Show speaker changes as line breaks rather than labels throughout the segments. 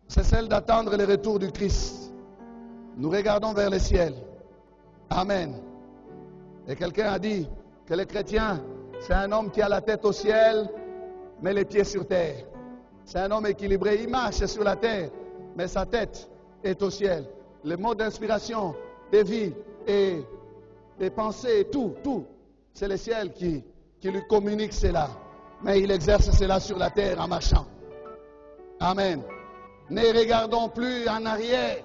c'est celle d'attendre le retour du Christ. Nous regardons vers le ciel. Amen. Et quelqu'un a dit que le chrétien, c'est un homme qui a la tête au ciel, mais les pieds sur terre. C'est un homme équilibré. Il marche sur la terre, mais sa tête est au ciel. Le mot d'inspiration, des vies et des pensées, tout, c'est le ciel qui lui communique cela. Mais il exerce cela sur la terre en marchant. Amen. Ne regardons plus en arrière.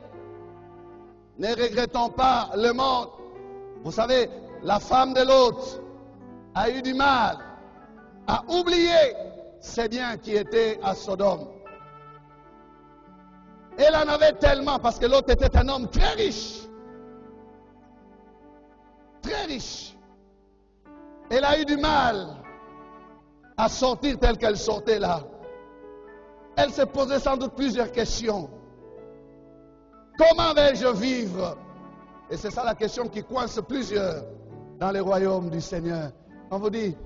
Ne regrettons pas le monde. Vous savez, la femme de Lot a eu du mal à oublier ses biens qui étaient à Sodome. Elle en avait tellement parce que Lot était un homme très riche. Très riche. Elle a eu du mal à sortir telle qu'elle sortait là. Elle se posait sans doute plusieurs questions. Comment vais-je vivre? Et c'est ça la question qui coince plusieurs dans le royaume du Seigneur. On vous dit,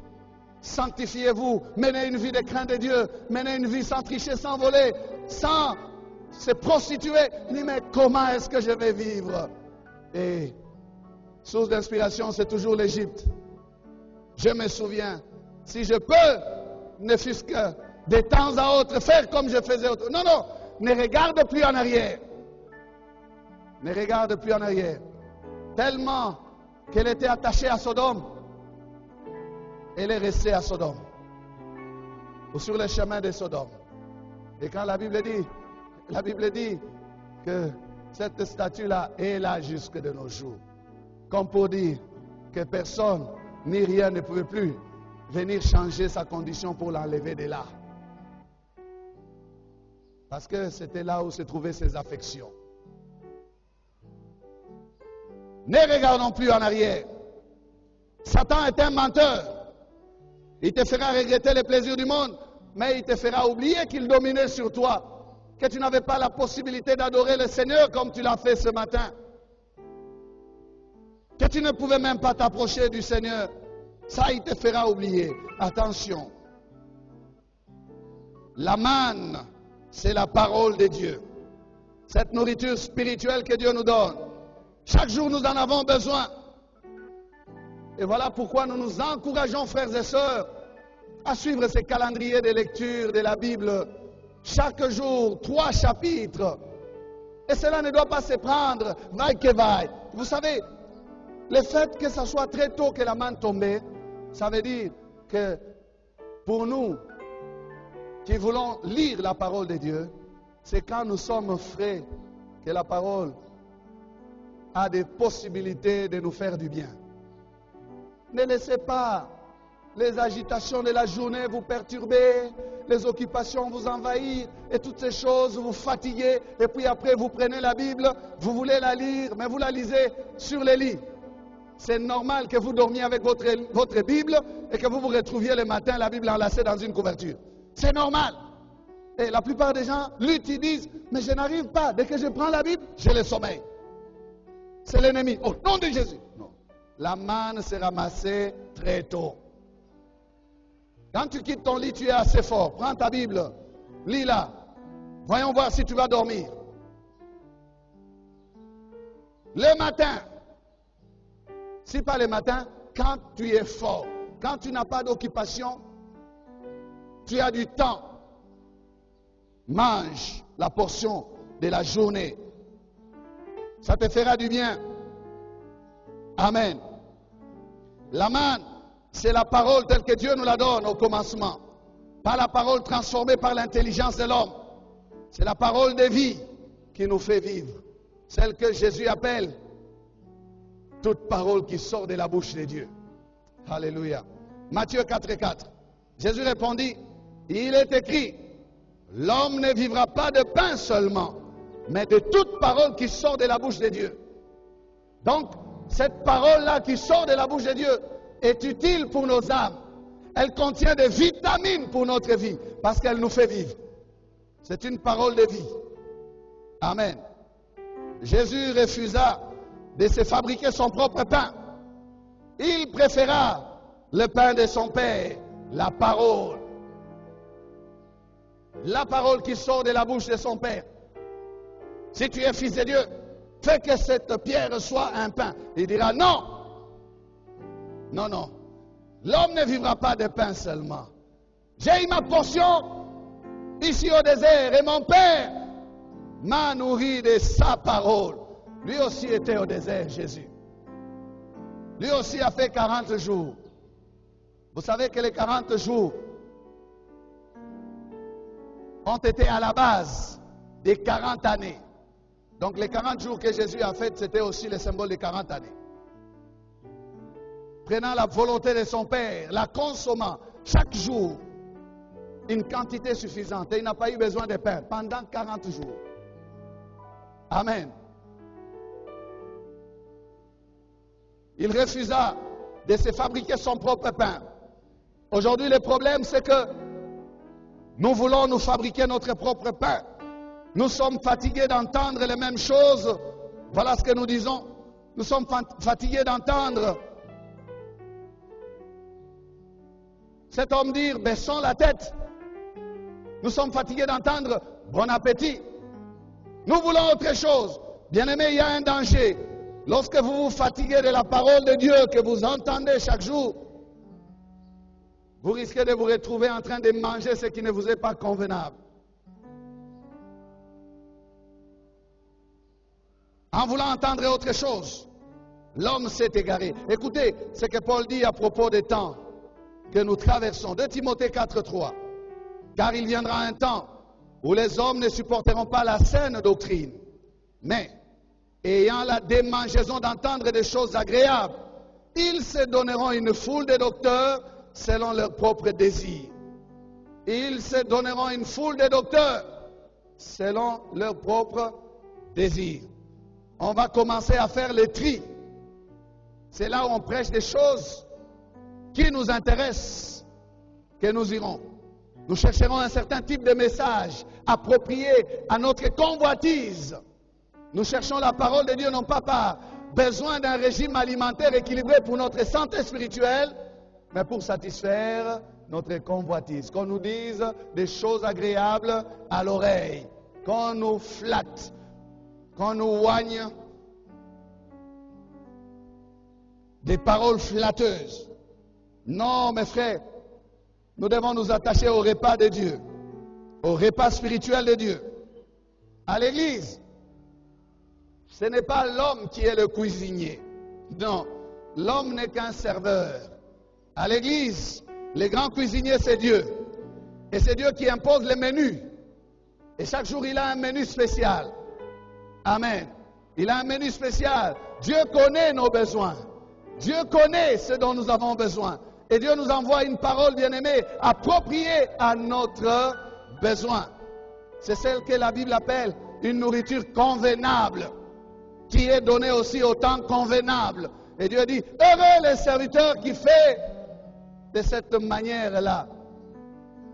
sanctifiez-vous, menez une vie de crainte de Dieu, menez une vie sans tricher, sans voler, sans se prostituer. Il dit, mais comment est-ce que je vais vivre? Et source d'inspiration, c'est toujours l'Égypte. Je me souviens, si je peux, ne fût-ce que de temps à autre, faire comme je faisais autre. Non, non, ne regarde plus en arrière. Ne regarde plus en arrière. Tellement qu'elle était attachée à Sodome, elle est restée à Sodome. Ou sur le chemin de Sodome. Et quand la Bible dit que cette statue-là est là jusque de nos jours. Comme pour dire que personne ni rien ne pouvait plus venir changer sa condition pour l'enlever de là. Parce que c'était là où se trouvaient ses affections. Ne regardons plus en arrière. Satan est un menteur. Il te fera regretter les plaisirs du monde, mais il te fera oublier qu'il dominait sur toi, que tu n'avais pas la possibilité d'adorer le Seigneur comme tu l'as fait ce matin, que tu ne pouvais même pas t'approcher du Seigneur. Ça, il te fera oublier. Attention. La manne, c'est la parole de Dieu. Cette nourriture spirituelle que Dieu nous donne. Chaque jour, nous en avons besoin. Et voilà pourquoi nous nous encourageons, frères et sœurs, à suivre ce calendrier de lecture de la Bible. Chaque jour, 3 chapitres. Et cela ne doit pas se prendre, vaille que vaille. Vous savez, le fait que ce soit très tôt que la manne tombait, ça veut dire que pour nous qui voulons lire la parole de Dieu, c'est quand nous sommes frais que la parole a des possibilités de nous faire du bien. Ne laissez pas les agitations de la journée vous perturber, les occupations vous envahir et toutes ces choses vous fatiguer. Et puis après vous prenez la Bible, vous voulez la lire, mais vous la lisez sur le lit. C'est normal que vous dormiez avec votre Bible et que vous vous retrouviez le matin la Bible enlacée dans une couverture. C'est normal. Et la plupart des gens l'utilisent, mais je n'arrive pas. Dès que je prends la Bible, j'ai le sommeil. C'est l'ennemi. Au nom de Jésus. Non. La manne s'est ramassée très tôt. Quand tu quittes ton lit, tu es assez fort. Prends ta Bible, lis-la. Voyons voir si tu vas dormir. Le matin, si pas le matin, quand tu es fort, quand tu n'as pas d'occupation, tu as du temps, mange la portion de la journée. Ça te fera du bien. Amen. La manne, c'est la parole telle que Dieu nous la donne au commencement. Pas la parole transformée par l'intelligence de l'homme. C'est la parole de vie qui nous fait vivre. Celle que Jésus appelle toute parole qui sort de la bouche de Dieu. Alléluia. Matthieu 4:4. Jésus répondit, il est écrit, l'homme ne vivra pas de pain seulement, mais de toute parole qui sort de la bouche de Dieu. Donc, cette parole-là qui sort de la bouche de Dieu est utile pour nos âmes. Elle contient des vitamines pour notre vie, parce qu'elle nous fait vivre. C'est une parole de vie. Amen. Jésus refusa de se fabriquer son propre pain. Il préféra le pain de son Père, la parole. la parole qui sort de la bouche de son Père. Si tu es fils de Dieu, fais que cette pierre soit un pain. Il dira non. Non, non. L'homme ne vivra pas de pain seulement. J'ai eu ma portion ici au désert et mon Père m'a nourri de sa parole. Lui aussi était au désert, Jésus. Lui aussi a fait 40 jours. Vous savez que les 40 jours ont été à la base des 40 années. Donc les 40 jours que Jésus a fait, c'était aussi le symbole des 40 années. Prenant la volonté de son Père, la consommant chaque jour, une quantité suffisante. Et il n'a pas eu besoin de pain pendant 40 jours. Amen. Il refusa de se fabriquer son propre pain. Aujourd'hui, le problème, c'est que nous voulons nous fabriquer notre propre pain. Nous sommes fatigués d'entendre les mêmes choses. Voilà ce que nous disons. Nous sommes fatigués d'entendre cet homme dire, baissons la tête. Nous sommes fatigués d'entendre, bon appétit. Nous voulons autre chose. Bien-aimés, il y a un danger. Lorsque vous vous fatiguez de la parole de Dieu que vous entendez chaque jour, vous risquez de vous retrouver en train de manger ce qui ne vous est pas convenable. En voulant entendre autre chose, l'homme s'est égaré. Écoutez ce que Paul dit à propos des temps que nous traversons. 2 Timothée 4,3. Car il viendra un temps où les hommes ne supporteront pas la saine doctrine, mais ayant la démangeaison d'entendre des choses agréables, ils se donneront une foule de docteurs selon leurs propres désirs. Ils se donneront une foule de docteurs selon leurs propres désirs. On va commencer à faire le tri. C'est là où on prêche des choses qui nous intéressent que nous irons. Nous chercherons un certain type de message approprié à notre convoitise. Nous cherchons la parole de Dieu non pas par besoin d'un régime alimentaire équilibré pour notre santé spirituelle, mais pour satisfaire notre convoitise. Qu'on nous dise des choses agréables à l'oreille, qu'on nous flatte, qu'on nous oigne des paroles flatteuses. Non, mes frères, nous devons nous attacher au repas de Dieu, au repas spirituel de Dieu. À l'église, ce n'est pas l'homme qui est le cuisinier. Non, l'homme n'est qu'un serveur. À l'église, le grand cuisinier, c'est Dieu. Et c'est Dieu qui impose les menus. Et chaque jour, il a un menu spécial. Amen. Il a un menu spécial. Dieu connaît nos besoins. Dieu connaît ce dont nous avons besoin. Et Dieu nous envoie une parole, bien-aimée, appropriée à notre besoin. C'est celle que la Bible appelle une nourriture convenable, qui est donnée aussi au temps convenable. Et Dieu dit, heureux les serviteurs qui fait de cette manière-là,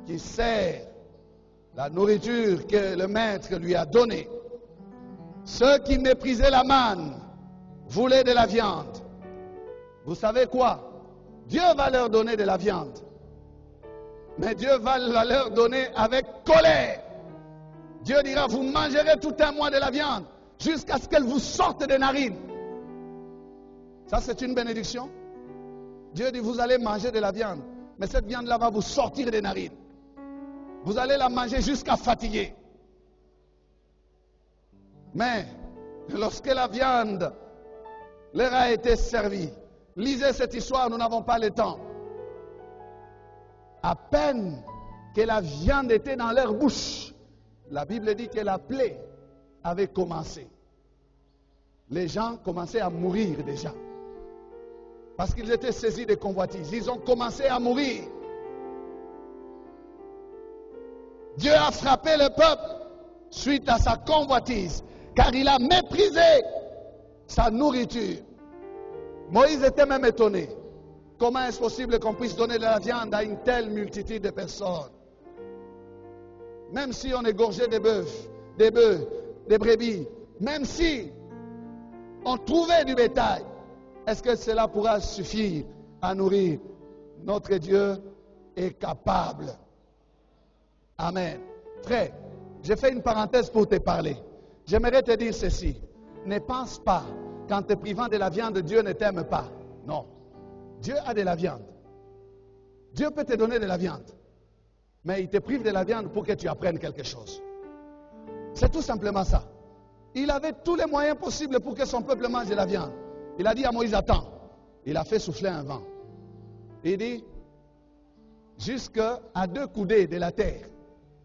qui sert la nourriture que le maître lui a donnée. Ceux qui méprisaient la manne voulaient de la viande. Vous savez quoi? Dieu va leur donner de la viande. Mais Dieu va leur donner avec colère. Dieu dira, vous mangerez tout un mois de la viande jusqu'à ce qu'elle vous sorte des narines. Ça, c'est une bénédiction. Dieu dit, vous allez manger de la viande, mais cette viande-là va vous sortir des narines. Vous allez la manger jusqu'à fatiguer. Mais lorsque la viande leur a été servie, lisez cette histoire, nous n'avons pas le temps. À peine que la viande était dans leur bouche, la Bible dit que la plaie avait commencé. Les gens commençaient à mourir déjà. Parce qu'ils étaient saisis de convoitises. Ils ont commencé à mourir. Dieu a frappé le peuple suite à sa convoitise, car il a méprisé sa nourriture. Moïse était même étonné. Comment est-ce possible qu'on puisse donner de la viande à une telle multitude de personnes? Même si on égorgeait des bœufs, des brebis, même si on trouvait du bétail, est-ce que cela pourra suffire à nourrir? Notre Dieu est capable. Amen. Frère, j'ai fait une parenthèse pour te parler. J'aimerais te dire ceci. Ne pense pas qu'en te privant de la viande, Dieu ne t'aime pas. Non. Dieu a de la viande. Dieu peut te donner de la viande. Mais il te prive de la viande pour que tu apprennes quelque chose. C'est tout simplement ça. Il avait tous les moyens possibles pour que son peuple mange de la viande. Il a dit à Moïse, attends. Il a fait souffler un vent. Il dit, jusqu'à 2 coudées de la terre,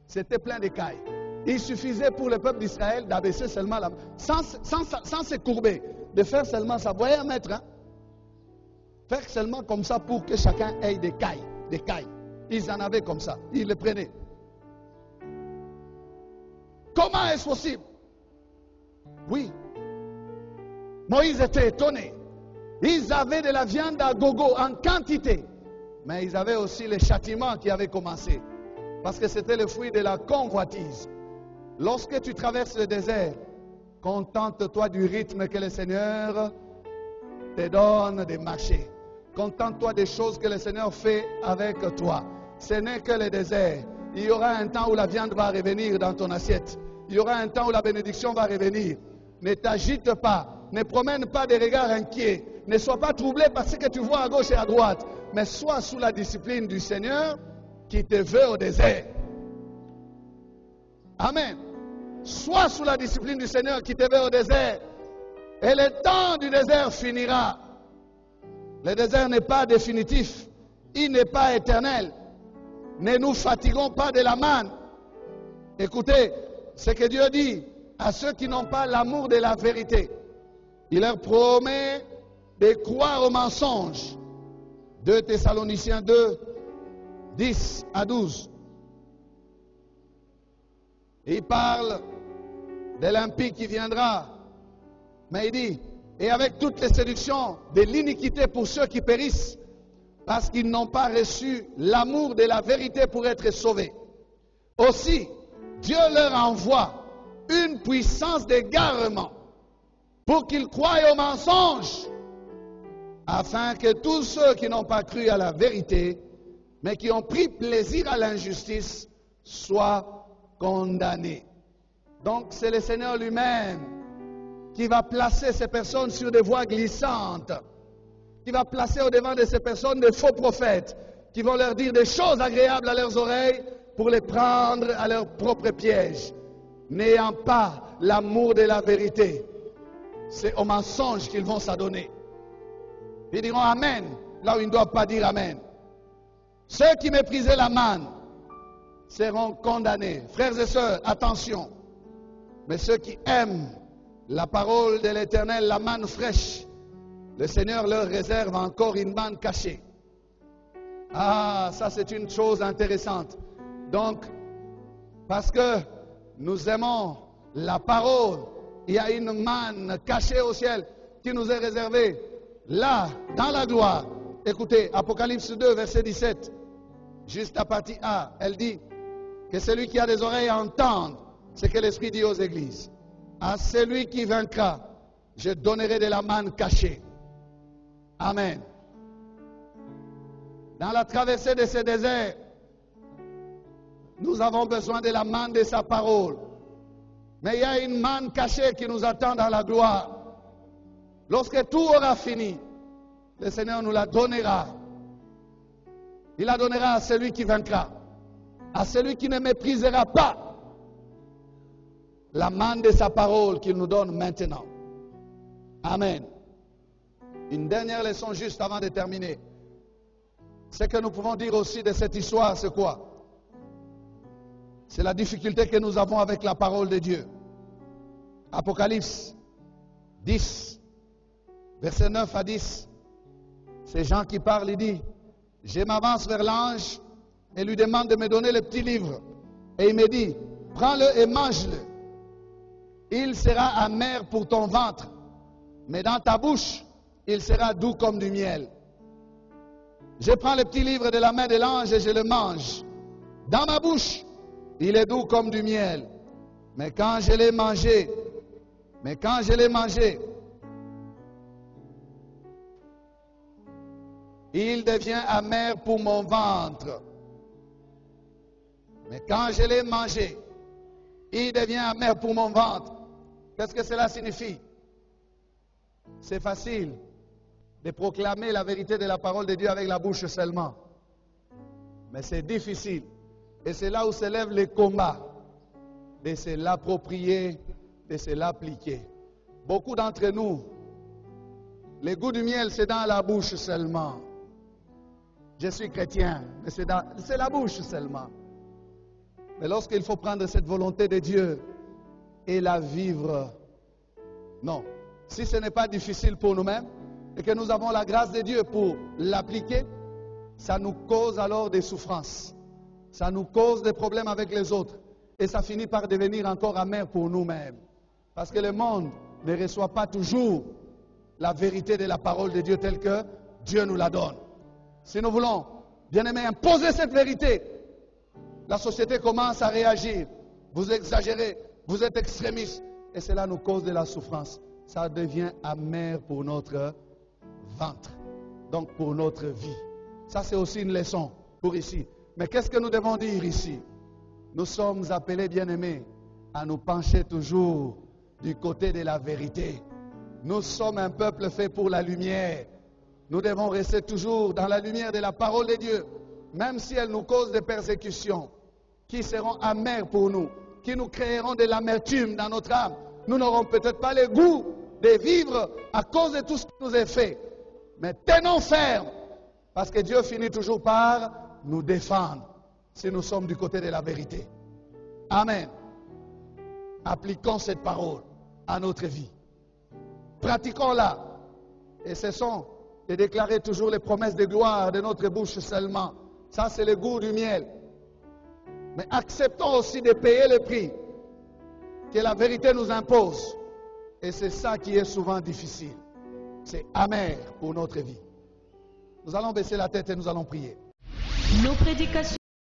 c'était plein d'écailles. Il suffisait pour le peuple d'Israël d'abaisser seulement la main, sans se courber, de faire seulement ça. Vous voyez un maître, hein? Faire seulement comme ça pour que chacun ait des cailles. Des cailles. Ils en avaient comme ça. Ils les prenaient. Comment est-ce possible? Oui. Moïse était étonné. Ils avaient de la viande à gogo en quantité. Mais ils avaient aussi les châtiments qui avaient commencé. Parce que c'était le fruit de la convoitise. Lorsque tu traverses le désert, contente-toi du rythme que le Seigneur te donne de marcher. Contente-toi des choses que le Seigneur fait avec toi. Ce n'est que le désert. Il y aura un temps où la viande va revenir dans ton assiette. Il y aura un temps où la bénédiction va revenir. Ne t'agite pas. Ne promène pas des regards inquiets. Ne sois pas troublé par ce que tu vois à gauche et à droite. Mais sois sous la discipline du Seigneur qui te veut au désert. Amen. Sois sous la discipline du Seigneur qui te veut au désert. Et le temps du désert finira. Le désert n'est pas définitif. Il n'est pas éternel. Ne nous fatiguons pas de la manne. Écoutez, ce que Dieu dit à ceux qui n'ont pas l'amour de la vérité. Il leur promet de croire au mensonge. 2 Thessaloniciens 2, 10 à 12. Il parle de l'impie qui viendra. Mais il dit, et avec toutes les séductions de l'iniquité pour ceux qui périssent, parce qu'ils n'ont pas reçu l'amour de la vérité pour être sauvés. Aussi, Dieu leur envoie une puissance d'égarement pour qu'ils croient au mensonge, afin que tous ceux qui n'ont pas cru à la vérité, mais qui ont pris plaisir à l'injustice, soient condamnés. Donc c'est le Seigneur lui-même qui va placer ces personnes sur des voies glissantes, qui va placer au devant de ces personnes des faux prophètes, qui vont leur dire des choses agréables à leurs oreilles pour les prendre à leur propre piège, n'ayant pas l'amour de la vérité. C'est au mensonge qu'ils vont s'adonner. Ils diront Amen, là où ils ne doivent pas dire Amen. Ceux qui méprisaient la manne seront condamnés. Frères et sœurs, attention. Mais ceux qui aiment la parole de l'Éternel, la manne fraîche, le Seigneur leur réserve encore une manne cachée. Ah, ça c'est une chose intéressante. Donc, parce que nous aimons la parole, il y a une manne cachée au ciel qui nous est réservée. Là, dans la gloire, écoutez, Apocalypse 2, verset 17, juste à partie A, elle dit que celui qui a des oreilles à entendre ce que l'Esprit dit aux églises. À celui qui vaincra, je donnerai de la manne cachée. Amen. Dans la traversée de ce désert, nous avons besoin de la manne de sa parole. Mais il y a une manne cachée qui nous attend dans la gloire. Lorsque tout aura fini, le Seigneur nous la donnera. Il la donnera à celui qui vaincra, à celui qui ne méprisera pas la manne de sa parole qu'il nous donne maintenant. Amen. Une dernière leçon juste avant de terminer. Ce que nous pouvons dire aussi de cette histoire, c'est quoi? C'est la difficulté que nous avons avec la parole de Dieu. Apocalypse 10, verset 9 à 10. C'est Jean qui parle, il dit, je m'avance vers l'ange et lui demande de me donner le petit livre. Et il me dit, prends-le et mange-le. Il sera amer pour ton ventre, mais dans ta bouche, il sera doux comme du miel. Je prends le petit livre de la main de l'ange et je le mange. Dans ma bouche, il est doux comme du miel. Mais quand je l'ai mangé, il devient amer pour mon ventre. Mais quand je l'ai mangé, Il devient amer pour mon ventre. Qu'est-ce que cela signifie? C'est facile de proclamer la vérité de la parole de Dieu avec la bouche seulement. Mais c'est difficile. Et c'est là où s'élève le combat de se l'approprier, de se l'appliquer. Beaucoup d'entre nous, le goût du miel, c'est dans la bouche seulement. Je suis chrétien, mais c'est la bouche seulement. Mais lorsqu'il faut prendre cette volonté de Dieu et la vivre, non. Si ce n'est pas difficile pour nous-mêmes et que nous avons la grâce de Dieu pour l'appliquer, ça nous cause alors des souffrances. Ça nous cause des problèmes avec les autres. Et ça finit par devenir encore amer pour nous-mêmes. Parce que le monde ne reçoit pas toujours la vérité de la parole de Dieu telle que Dieu nous la donne. Si nous voulons, bien aimés, imposer cette vérité, la société commence à réagir. Vous exagérez, vous êtes extrémistes. Et cela nous cause de la souffrance. Ça devient amer pour notre ventre. Donc pour notre vie. Ça c'est aussi une leçon pour ici. Mais qu'est-ce que nous devons dire ici? Nous sommes appelés, bien-aimés, à nous pencher toujours du côté de la vérité. Nous sommes un peuple fait pour la lumière. Nous devons rester toujours dans la lumière de la parole de Dieu, même si elle nous cause des persécutions qui seront amères pour nous, qui nous créeront de l'amertume dans notre âme. Nous n'aurons peut-être pas le goût de vivre à cause de tout ce qui nous est fait. Mais tenons ferme, parce que Dieu finit toujours par nous défendre si nous sommes du côté de la vérité. Amen. Appliquons cette parole à notre vie. Pratiquons-la. Et cessons de déclarer toujours les promesses de gloire de notre bouche seulement. Ça, c'est le goût du miel. Mais acceptons aussi de payer le prix que la vérité nous impose. Et c'est ça qui est souvent difficile. C'est amer pour notre vie. Nous allons baisser la tête et nous allons prier.
Nos prédications